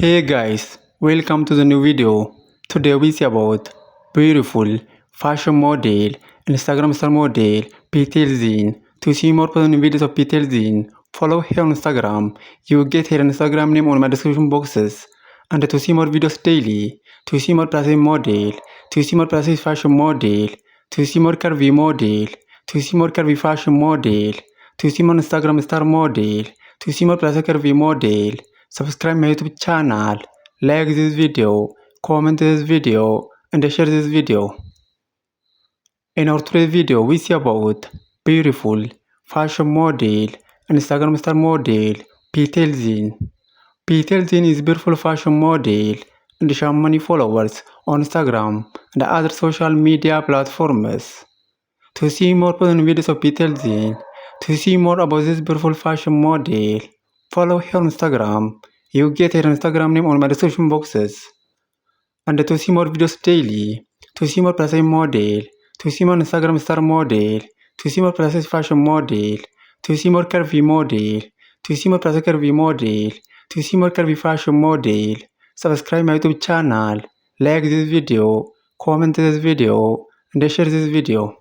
Hey guys, welcome to the new video. Today we see about beautiful fashion model, Instagram star model, Petel Zin. To see more personal videos of Petel Zin, follow her on Instagram. You get her Instagram name on my description boxes. And to see more videos daily, to see more precise model, to see more precise fashion model, to see more curvy model, to see more curvy fashion model, to see more Instagram star model, to see more precise curvy model. Subscribe my YouTube channel, like this video, comment this video, and share this video. In our today's video, we see about beautiful fashion model, Instagram star model, Petel Zin. Petel Zin is beautiful fashion model and she has many followers on Instagram and other social media platforms. To see more personal videos of Petel Zin, to see more about this beautiful fashion model, follow her on Instagram. You get her Instagram name on my description boxes. And to see more videos daily, to see more precise model, to see more Instagram star model, to see more precise fashion model, to see more curvy model, to see more precise curvy model, to see more curvy fashion model, subscribe my YouTube channel, like this video, comment this video, and share this video.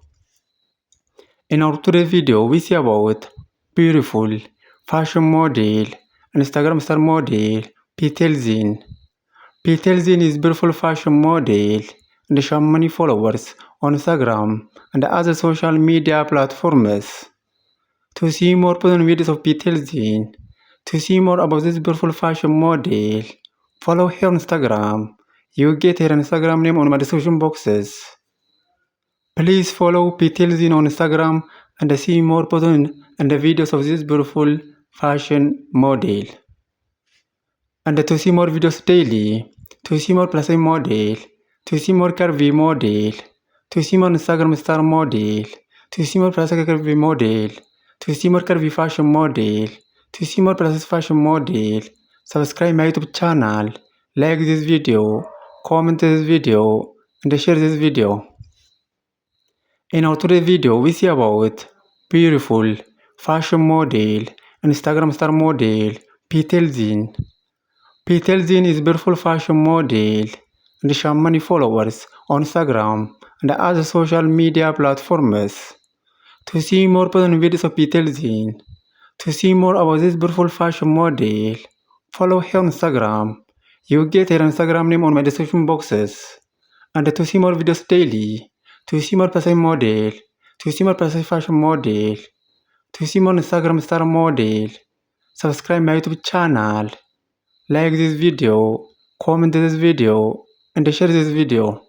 In our today's video, we see about beautiful fashion model, Instagram star model, Petel Zin. Petel Zin is beautiful fashion model and she has many followers on Instagram and other social media platforms. To see more personal videos of Petel Zin, to see more about this beautiful fashion model, follow her on Instagram. You get her Instagram name on my description boxes. Please follow Petel Zin on Instagram and see more personal and videos of this beautiful fashion model. And to see more videos daily, to see more plus size model, to see more curvy model, to see more Instagram star model, to see more plus size curvy model, to see more curvy fashion model, to see more plus size fashion model, subscribe my YouTube channel, like this video, comment this video, and share this video. In our today's video, we see about beautiful fashion model, Instagram star model, Petel Zin. Petel Zin is beautiful fashion model and she has many followers on Instagram and other social media platforms. To see more personal videos of Petel Zin, to see more about this beautiful fashion model, follow her on Instagram. You get her Instagram name on my description boxes. And to see more videos daily, to see more precise model, to see more precise fashion model, to see more Instagram star model, subscribe my YouTube channel, like this video, comment this video, and share this video.